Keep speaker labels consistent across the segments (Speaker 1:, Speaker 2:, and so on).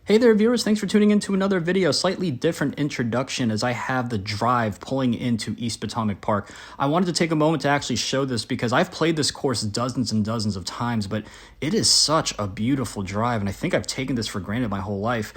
Speaker 1: Hey there viewers, thanks for tuning in to another video, slightly different introduction as I have the drive pulling into East Potomac Park. I wanted to take a moment to actually show this because I've played this course dozens and dozens of times, but it is such a beautiful drive and I think I've taken this for granted my whole life.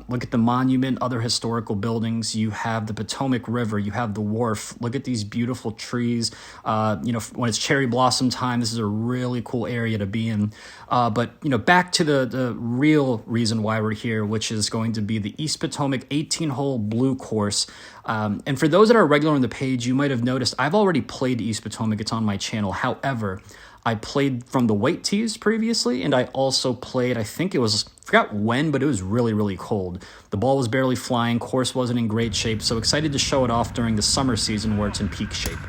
Speaker 1: Look at the monument, other historical buildings, you have the Potomac River, you have the wharf, look at these beautiful trees. When it's cherry blossom time, this is a really cool area to be in. But back to the real reason why we're here, which is going to be the East Potomac 18-hole blue course. And for those that are regular on the page, you might have noticed I've already played East Potomac. It's on my channel. However, I played from the white tees previously, and I also played, I forgot when, but it was really, really cold. The ball was barely flying, course wasn't in great shape, so excited to show it off during the summer season where it's in peak shape.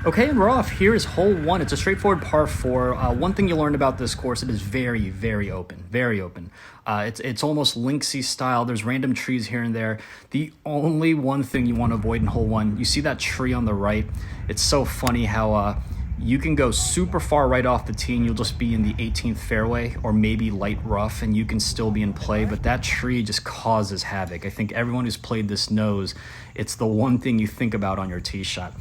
Speaker 1: Okay, and we're off. Here is hole one. It's a straightforward par four. One thing you learn about this course, it is very, very open. Very open. It's almost linksy style. There's random trees here and there. The only one thing you want to avoid in hole one, you see that tree on the right? It's so funny how you can go super far right off the tee and you'll just be in the 18th fairway or maybe light rough and you can still be in play, but that tree just causes havoc. I think everyone who's played this knows it's the one thing you think about on your tee shot.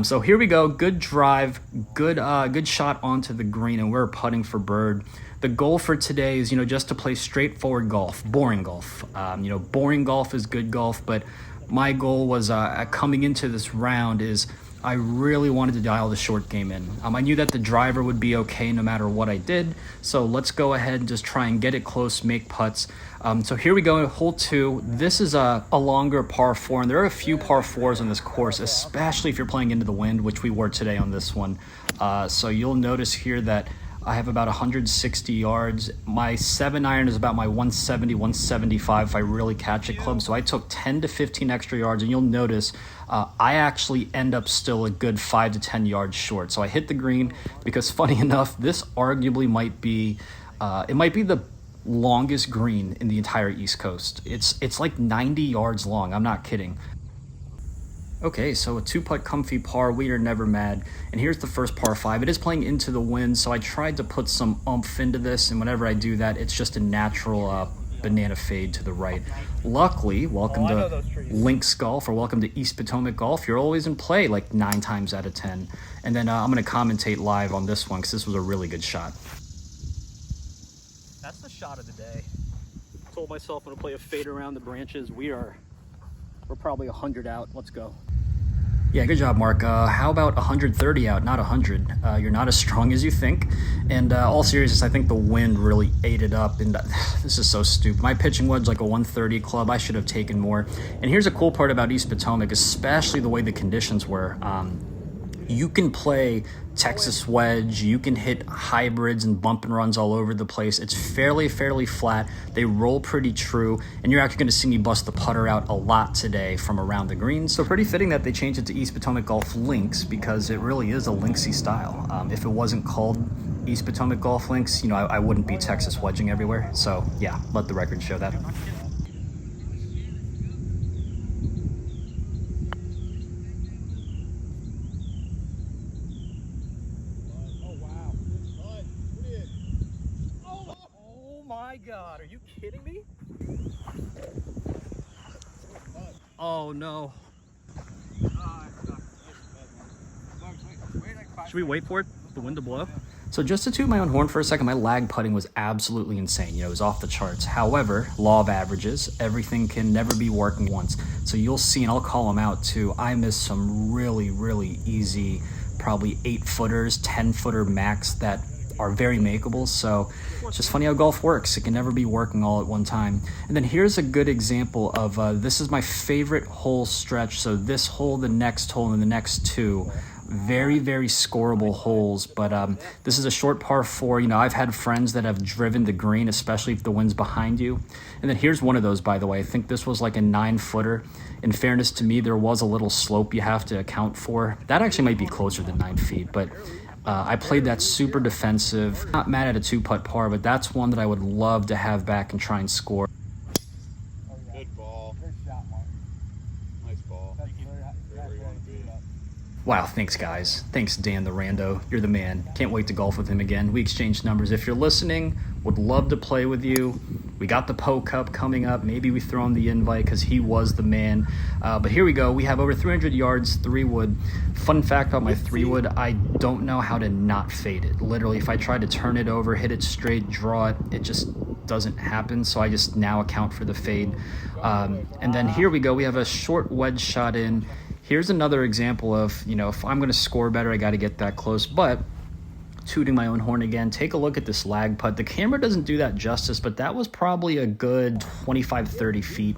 Speaker 1: So here we go. Good drive, good shot onto the green, and we're putting for bird. The goal for today is, just to play straightforward golf, boring golf. Boring golf is good golf, but my goal was coming into this round is I really wanted to dial the short game in. I knew that the driver would be okay no matter what I did, so let's go ahead and just try and get it close, make putts. So here we go, hole two. This is a longer par four, and there are a few par fours on this course, especially if you're playing into the wind, which we were today on this one. So you'll notice here that I have about 160 yards. My 7-iron is about my 170, 175 if I really catch it club. So I took 10 to 15 extra yards, and you'll notice I actually end up still a good 5 to 10 yards short. So I hit the green because, funny enough, this arguably might be the longest green in the entire East Coast. It's like 90 yards long. I'm not kidding. Okay, so a two-putt comfy par, we are never mad. And here's the first par five. It is playing into the wind, so I tried to put some oomph into this, and whenever I do that, it's just a natural banana fade to the right. Luckily, welcome to Links Golf, or welcome to East Potomac Golf. You're always in play like 9 times out of 10. And then I'm going to commentate live on this one because this was a really good shot. That's the shot of the day. I told myself I'm going to play a fade around the branches. We're probably 100 out. Let's go. Yeah, good job, Mark. How about 130 out, not 100? You're not as strong as you think. And all seriousness, I think the wind really ate it up. And this is so stupid. My pitching wedge like a 130 club. I should have taken more. And here's a cool part about East Potomac, especially the way the conditions were. You can play Texas wedge, you can hit hybrids and bump and runs all over the place. It's fairly flat. They roll pretty true, and you're actually going to see me bust the putter out a lot today from around the greens. So pretty fitting that they changed it to East Potomac Golf Links because it really is a linksy style. If it wasn't called East Potomac Golf Links, I wouldn't be Texas wedging everywhere. So yeah, let the record show that. God, are you kidding me? Oh no. Should we wait for it, the wind to blow? So just to toot my own horn for a second, my lag putting was absolutely insane. It was off the charts. However, law of averages, everything can never be working once. So you'll see, and I'll call them out too, I missed some really, really easy, probably 8-footers, 10-footer max that are very makeable. So it's just funny how golf works. It can never be working all at one time. And then here's a good example of this is my favorite hole stretch. So this hole, the next hole, and the next two, very scoreable holes. But this is a short par four. I've had friends that have driven the green, especially if the wind's behind you. And then here's one of those, by the way. I think this was like a 9-footer. In fairness to me, there was a little slope you have to account for. That actually might be closer than 9 feet, but I played that super defensive. Not mad at a 2-putt par, but that's one that I would love to have back and try and score.
Speaker 2: Good ball. Good shot, Mark. Nice ball.
Speaker 1: Wow, thanks guys. Thanks Dan the Rando. You're the man. Can't wait to golf with him again. We exchanged numbers. If you're listening, Would love to play with you. We got the Poe Cup coming up. Maybe we throw him the invite because he was the man. But here we go. We have over 300 yards, 3-wood. Fun fact about my 3-wood, I don't know how to not fade it. Literally, if I try to turn it over, hit it straight, draw it, it just doesn't happen. So I just now account for the fade. And then here we go. We have a short wedge shot in. Here's another example of, if I'm going to score better, I got to get that close. But tooting my own horn again, take a look at this lag putt. The camera doesn't do that justice, but that was probably a good 25-30 feet.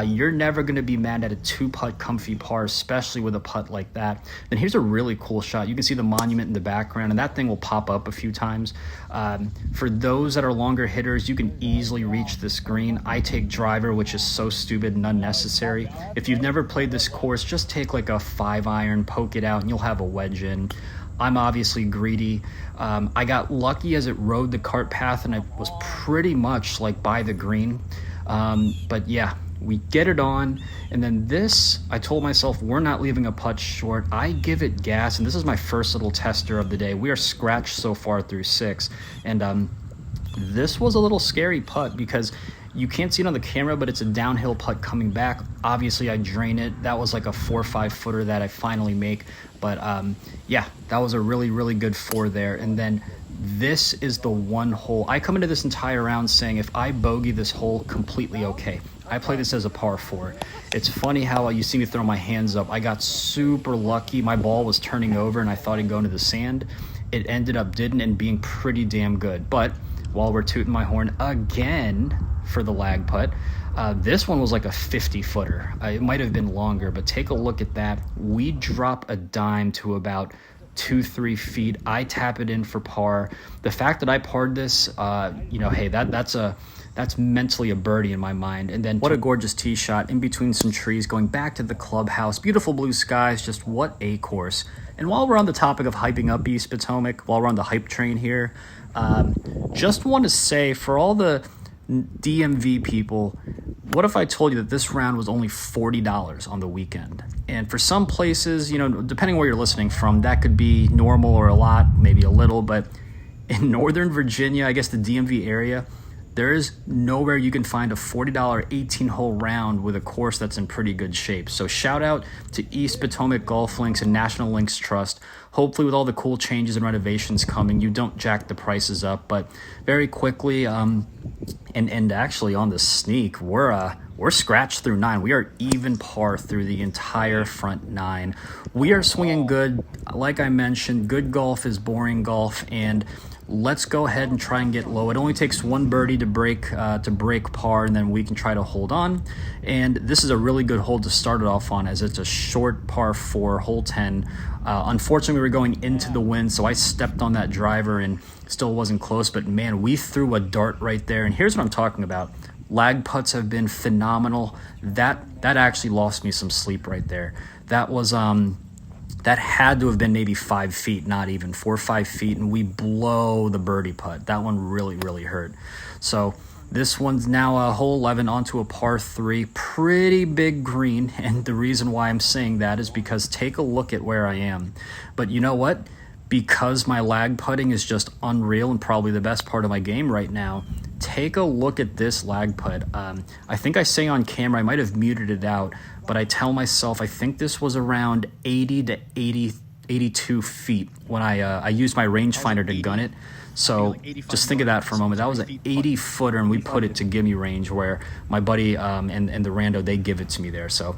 Speaker 1: You're never going to be mad at a 2-putt comfy par, especially with a putt like that. Then here's a really cool shot. You can see the monument in the background, and that thing will pop up a few times. For those that are longer hitters, you can easily reach this green. I take driver, which is so stupid and unnecessary. If you've never played this course, just take like a 5-iron, poke it out, and you'll have a wedge in. I'm obviously greedy. I got lucky as it rode the cart path, and I was pretty much like by the green. But yeah, we get it on. And then this, I told myself, we're not leaving a putt short. I give it gas, and this is my first little tester of the day. We are scratched so far through 6. And this was a little scary putt because you can't see it on the camera, but it's a downhill putt coming back. Obviously, I drain it. That was like a 4 or 5 footer that I finally make. But yeah, that was a really, really good 4 there. And then this is the one hole. I come into this entire round saying if I bogey this hole, completely okay. I play this as a par 4. It's funny how you see me throw my hands up. I got super lucky. My ball was turning over, and I thought it'd go into the sand. It ended up didn't, and being pretty damn good. But while we're tooting my horn again for the lag putt, this one was like a 50-footer. It might have been longer, but take a look at that. We drop a dime to about 2-3 feet. I tap it in for par. The fact that I parred this, hey, that's mentally a birdie in my mind. And then what a gorgeous tee shot in between some trees going back to the clubhouse. Beautiful blue skies, just what a course. And while we're on the topic of hyping up East Potomac, while we're on the hype train here, just want to say for all the DMV people, what if I told you that this round was only $40 on the weekend? And for some places, depending where you're listening from, that could be normal or a lot, maybe a little, but in Northern Virginia, I guess the DMV area, there is nowhere you can find a $40 18-hole round with a course that's in pretty good shape. So shout out to East Potomac Golf Links and National Links Trust. Hopefully with all the cool changes and renovations coming, you don't jack the prices up. But very quickly, and actually on the sneak, we're scratched through 9. We are even par through the entire front 9. We are swinging good. Like I mentioned, good golf is boring golf, and let's go ahead and try and get low. It only takes one birdie to break par, and then we can try to hold on. And this is a really good hole to start it off on, as it's a short par 4, hole 10. Unfortunately, we were going into the wind, so I stepped on that driver and still wasn't close. But man, we threw a dart right there. And here's what I'm talking about. Lag putts have been phenomenal. That actually lost me some sleep right there. That was that had to have been maybe 5 feet, not even 4 or 5 feet, and we blow the birdie putt. That one really, really hurt. So this one's now a hole 11 onto a par 3, pretty big green, and the reason why I'm saying that is because take a look at where I am. But you know what? Because my lag putting is just unreal and probably the best part of my game right now, take a look at this lag putt. I think I say on camera, I might have muted it out, but I tell myself I think this was around 80 to 82 feet when I used my rangefinder to gun it. So just think of that for a moment. That was an 80-footer, and we put it to gimme range, where my buddy and the rando, they give it to me there. So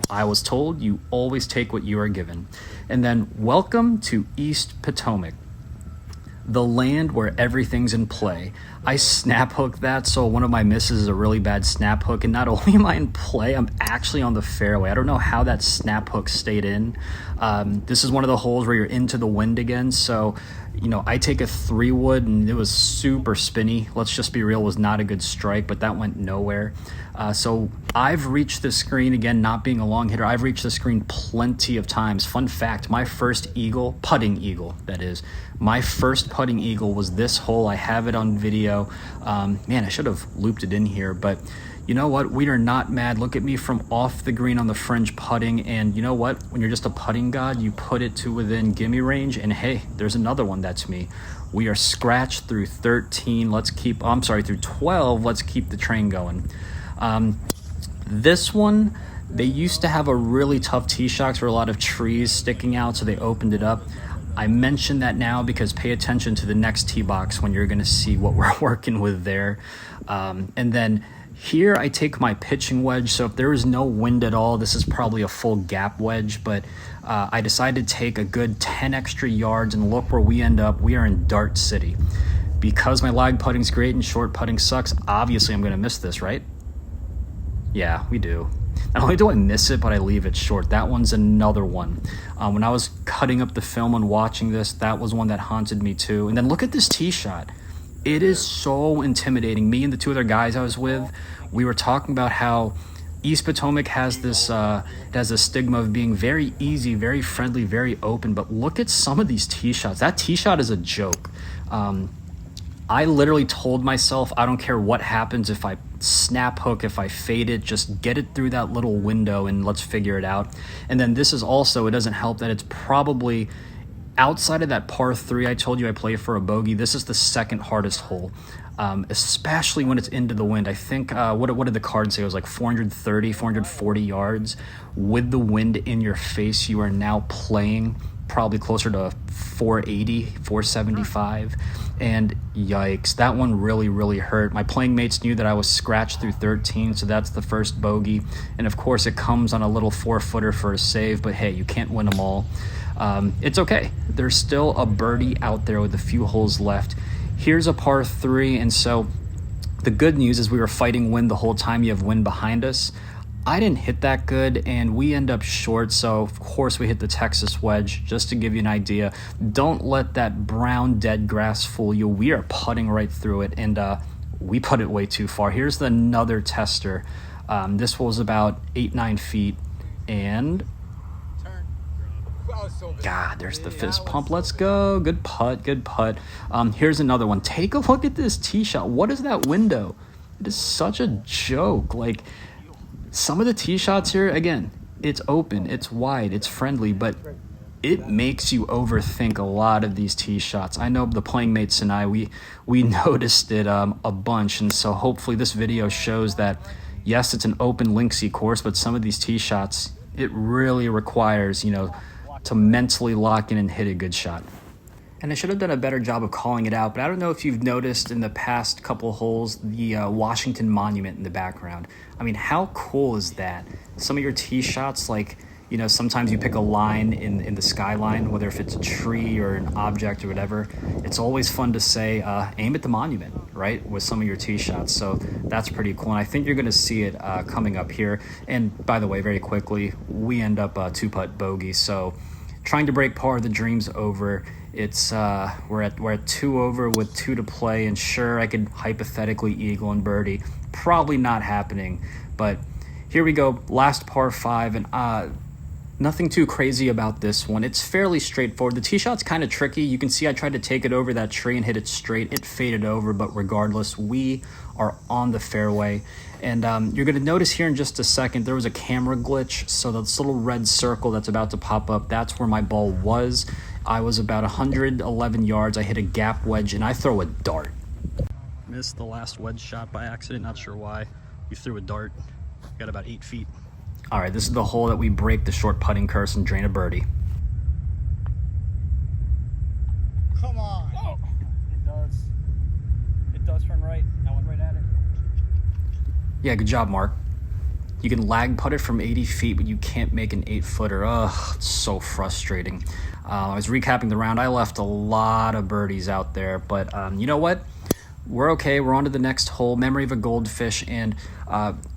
Speaker 1: I was told you always take what you are given. And then welcome to East Potomac, the land where everything's in play. I snap hooked that, so one of my misses is a really bad snap hook, and not only am I in play, I'm actually on the fairway. I don't know how that snap hook stayed in. This is one of the holes where you're into the wind again, so I take a 3-wood, and it was super spinny. Let's just be real, it was not a good strike, but that went nowhere. So I've reached the screen, again, not being a long hitter, I've reached the screen plenty of times. Fun fact, my first putting eagle, that is, my first putting eagle was this hole. I have it on video. Man, I should have looped it in here, but you know what? We are not mad. Look at me from off the green on the fringe putting, and you know what? When you're just a putting god, you put it to within gimme range, and hey, there's another one. That's me. We are scratched through 13. Through 12. Let's keep the train going. This one, they used to have a really tough tee shot for a lot of trees sticking out, so they opened it up. I mention that now because pay attention to the next tee box when you're going to see what we're working with there. And then here I take my pitching wedge, so if there is no wind at all, this is probably a full gap wedge, but I decided to take a good 10 extra yards, and look where we end up. We are in Dart City. Because my lag putting's great and short putting sucks, obviously I'm going to miss this, right? Yeah, we do. Not only do I miss it, but I leave it short. That one's another one. When I was cutting up the film and watching this, that was one that haunted me too. And then look at this tee shot. It is so intimidating. Me and the two other guys I was with, we were talking about how East Potomac has this it has a stigma of being very easy, very friendly, very open. But look at some of these tee shots. That tee shot is a joke. I literally told myself, I don't care what happens, if I snap hook, if I fade it, just get it through that little window and let's figure it out. And then this is also, it doesn't help that it's probably outside of that par 3 I told you I play for a bogey. This is the second hardest hole, especially when it's into the wind. I think, what did the card say? It was like 430, 440 yards. With the wind in your face, you are now playing probably closer to 480, 475. And yikes, that one really, really hurt. My playing mates knew that I was scratched through 13, so that's the first bogey. And of course, it comes on a little 4-footer for a save, but hey, you can't win them all. It's okay. There's still a birdie out there with a few holes left. Here's a par 3, and so the good news is we were fighting wind the whole time. You have wind behind us. I didn't hit that good, and we end up short, so of course we hit the Texas wedge. Just to give you an idea, don't let that brown dead grass fool you. We are putting right through it, and we put it way too far. Here's another tester. This was about 8-9 feet, and God, there's the fist pump. Let's go. Good putt, good putt. Here's another one. Take a look at this tee shot. What is that window? It is such a joke. Like, some of the tee shots here, again, it's open, it's wide, it's friendly, but it makes you overthink a lot of these tee shots. I know the playing mates and I, we noticed it a bunch, and so hopefully this video shows that, yes, it's an open linksy course, but some of these tee shots, it really requires, to mentally lock in and hit a good shot. And I should have done a better job of calling it out, but I don't know if you've noticed in the past couple holes the Washington Monument in the background. I mean, how cool is that? Some of your tee shots, like, sometimes you pick a line in the skyline, whether if it's a tree or an object or whatever. It's always fun to say, aim at the monument, right, with some of your tee shots. So that's pretty cool, and I think you're going to see it coming up here. And by the way, very quickly, we end up 2-putt bogey, so trying to break par, the dream's over. It's we're at 2 over with 2 to play, and sure, I could hypothetically eagle and birdie. Probably not happening, but here we go. Last par 5, and nothing too crazy about this one. It's fairly straightforward. The tee shot's kind of tricky. You can see I tried to take it over that tree and hit it straight. It faded over, but regardless, we are on the fairway. And you're going to notice here in just a second, there was a camera glitch. So this little red circle that's about to pop up, that's where my ball was. I was about 111 yards. I hit a gap wedge, and I throw a dart. Missed the last wedge shot by accident. Not sure why. We threw a dart. Got about 8 feet. All right, this is the hole that we break the short putting curse and drain a birdie.
Speaker 2: Come on.
Speaker 1: Oh, it does. It does turn right. I went right at it. Yeah, good job, Mark. You can lag putt it from 80 feet, but you can't make an 8-footer. Ugh, it's so frustrating. I was recapping the round. I left a lot of birdies out there, but you know what? We're okay. We're on to the next hole. Memory of a goldfish. And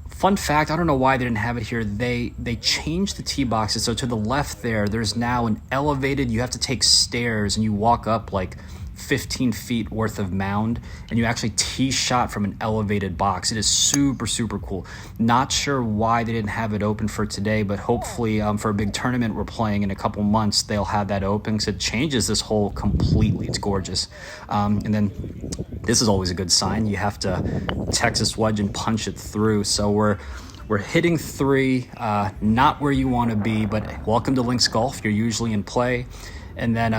Speaker 1: fun fact, I don't know why they didn't have it here. They changed the tee boxes. So to the left there's now an elevated, you have to take stairs, and you walk up like 15 feet worth of mound, and you actually tee shot from an elevated box. It is super, super cool. Not sure why they didn't have it open for today, but hopefully for a big tournament we're playing in a couple months, they'll have that open, because it changes this hole completely. It's gorgeous. And then this is always a good sign. You have to Texas wedge and punch it through. So we're hitting 3, not where you want to be, but welcome to Links Golf. You're usually in play. And then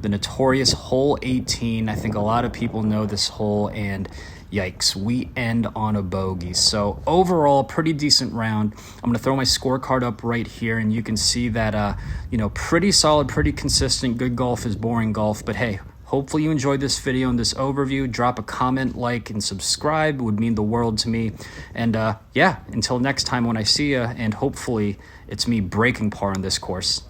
Speaker 1: the notorious hole 18. I think a lot of people know this hole, and yikes, we end on a bogey. So overall, pretty decent round. I'm gonna throw my scorecard up right here, and you can see that pretty solid, pretty consistent. Good golf is boring golf, but hey, hopefully you enjoyed this video and this overview. Drop a comment, like, and subscribe. It would mean the world to me. And yeah, until next time when I see you, and hopefully it's me breaking par on this course.